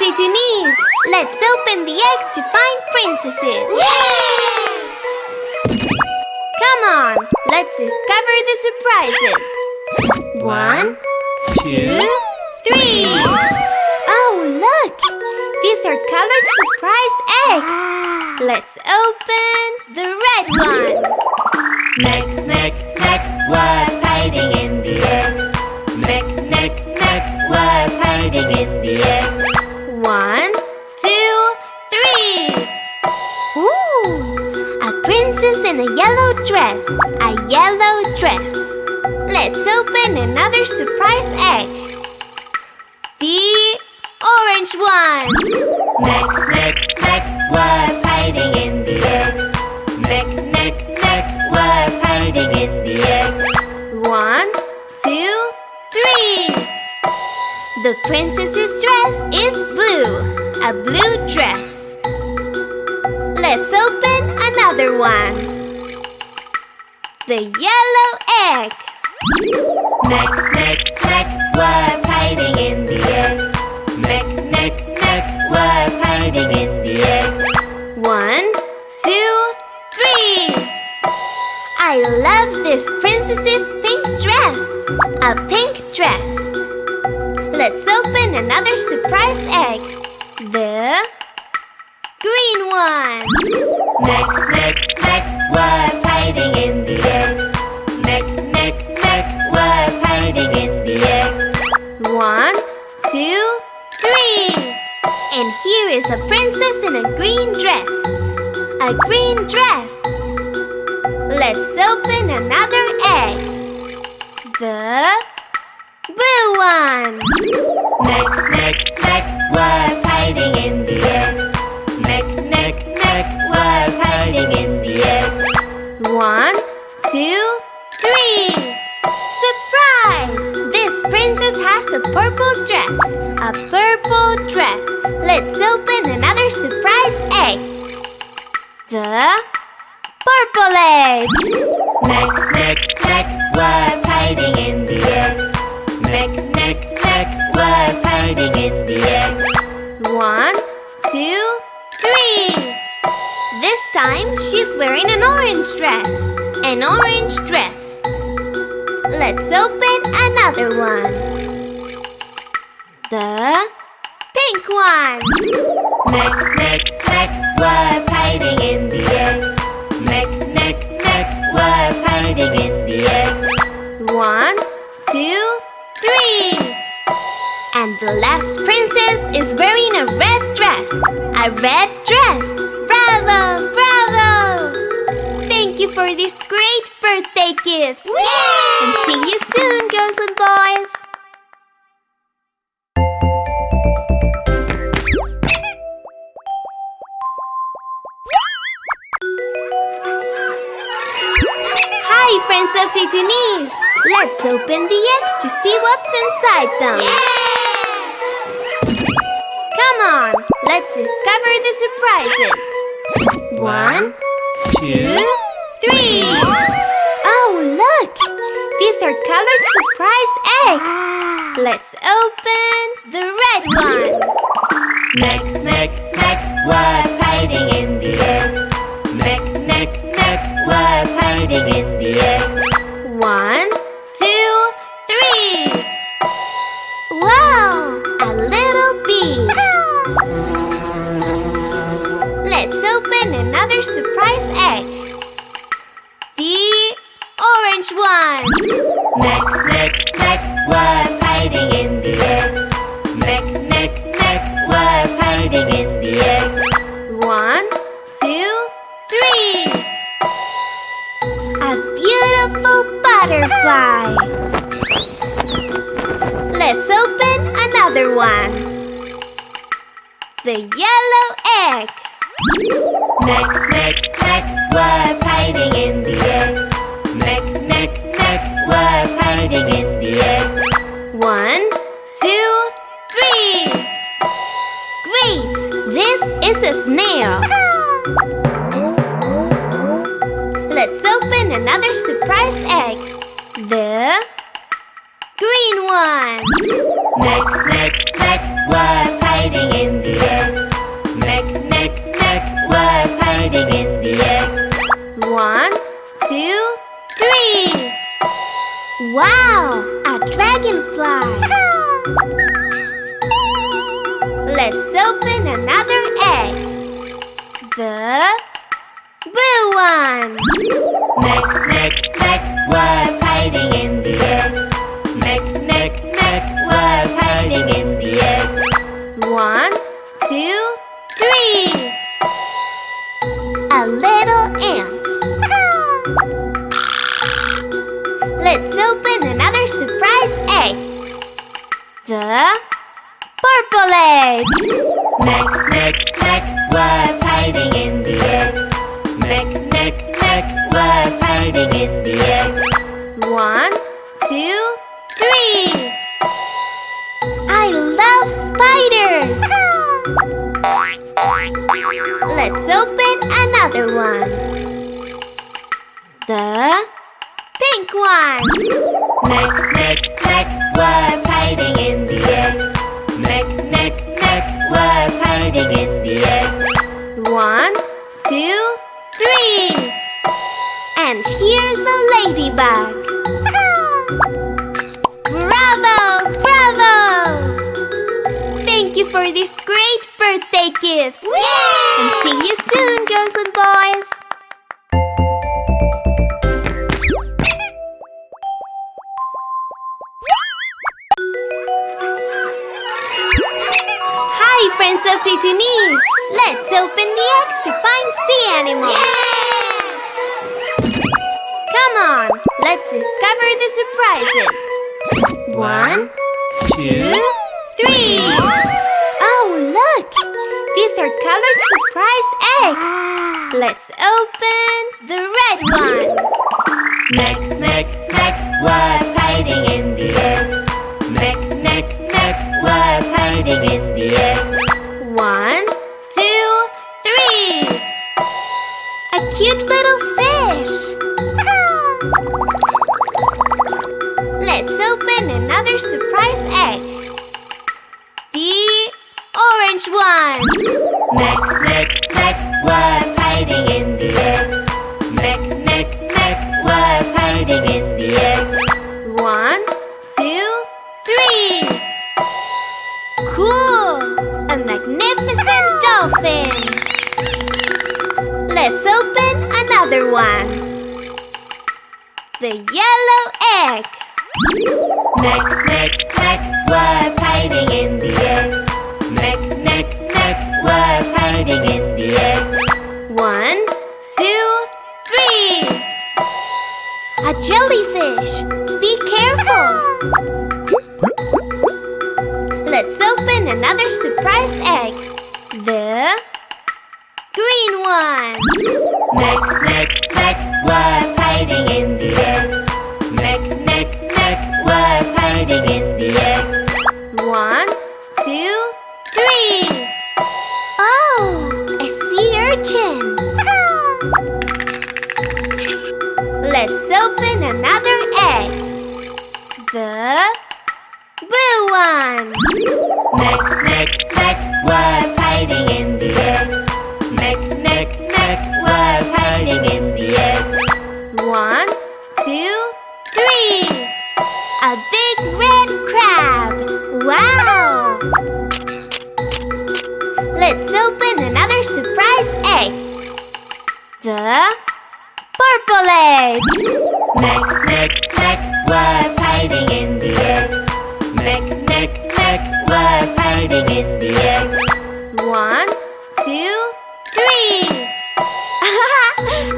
Titounis! Let's open the eggs to find princesses! Yay! Come on, let's discover the surprises! 1, 2, 3! Oh, look! These are colored surprise eggs! Let's open the red one! Meck, meck, meck, what's hiding in the egg? Meck, meck, meck, what's hiding in the egg? 1, 2, 3! Ooh! A princess in a yellow dress! A yellow dress! Let's open another surprise egg! The orange one! Meck, meck, meck, what's hiding in the egg? Meck, meck, meck, what's hiding in the egg? 1, 2, 3! The princess's dress is blue. A blue dress. Let's open another one. The yellow egg. Meck, meck, meck, what's hiding in the egg? Meck, meck, meck, what's hiding in the egg? 1, 2, 3! I love this princess's pink dress. A pink dress. Let's open another surprise egg. The green one. Meck, meck, meck, what's hiding in the egg? Meck, meck, meck, what's hiding in the egg? 1, 2, 3! And here is a princess in a green dress. A green dress. Let's open another egg. The blue one. Meck, meck, meck, what's hiding in the egg? Meck, meck, meck, what's hiding in the egg? 1, 2, 3! Surprise! This princess has a purple dress. A purple dress. Let's open another surprise egg. The purple egg. Meck, meck, meck, what's hiding in the egg? Meck, meck, meck, what's hiding in the egg? 1, 2, 3! This time she's wearing an orange dress. An orange dress. Let's open another one. The pink one. Meck, meck, meck, what's hiding in the egg? Meck, meck, meck, what's hiding in the egg? 1, 2, 3! And the last princess is wearing a red dress. A red dress. Bravo! Bravo! Thank you for these great birthday gifts. Yay! And see you soon, girls and boys. Hi, friends of Titounis! Let's open the eggs to see what's inside them. Come on, let's discover the surprises. 1, 2, 3! Oh, look! These are colored surprise eggs. Let's open the red one. Meck, meck, meck, what's hiding in the egg? Meck, meck, meck, what's hiding in the egg? 1, 2, 3! Wow! A little bee. Let's open another surprise egg. The orange one. Meck, meck, meck, what's hiding in the egg? Meck, meck, meck, what's hiding in the egg? 1, 2, 3! A beautiful butterfly. Let's open another one. The yellow egg. Meck, meck, meck, what's hiding in the egg? Meck, meck, meck, what's hiding in the egg? 1, 2, 3! Great! This is a snail. Let's open another surprise egg. The green one. Meg was hiding in the egg. Meg was hiding in the egg. 1, 2, 3. Wow, a dragonfly. Let's open another egg. The blue one. Meg was hiding in the egg. Meg was hiding in the egg. 1, 2, 3. A little ant. Let's open another surprise egg. The purple egg. Meg was hiding in the egg. Meg was hiding in the egg. 1, 2, 3. I love spiders. Let's open another one. The pink one. Meg was hiding in the egg. Meg was hiding in the egg. 1, 2, 3. And here's the ladybug. Bravo! Bravo! Thank you for these great birthday gifts. Yay! And see you soon, girls and boys. Hi, friends of Titounis! Let's open the eggs to find sea animals. Come on, let's discover the surprises. 1, 2, 3. Oh, look! These are colored surprise eggs. Let's open the red one. Meg was hiding in the egg. Meg was hiding in the egg. 1, 2, 3. A cute little fish. Let's open another surprise egg. The orange one. Meg was hiding in the egg. Meg was hiding in the egg. 1, 2, 3. Cool! A magnificent dolphin. Let's open another one. The yellow egg. Meg was hiding in the egg. Meg was hiding in the egg. 1, 2, 3. A jellyfish. Be careful. Let's open another surprise egg. The green one. Meg was hiding in the egg. Meg was hiding in the egg. 1, 2, 3. Oh, a sea urchin. Let's open another egg. The blue one. Meg was hiding in the egg. Meg was hiding in the egg. 1, 2, 3. A big red crab. Wow! Let's open another surprise egg. The purple egg. Meg was hiding in the egg. Meg was hiding in the egg. 1, 2, 3.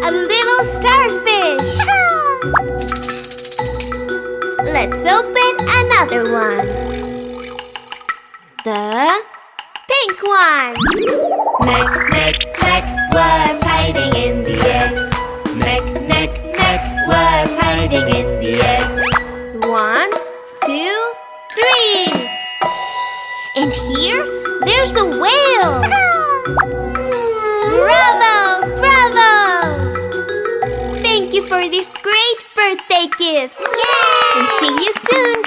A little starfish. Let's open another one. The pink one. Meg was hiding in the egg. Meg was hiding in the egg. 1, 2, 3. And here, there's the whale. Bravo! Bravo! Thank you for these great birthday gifts. Yay! And see you soon,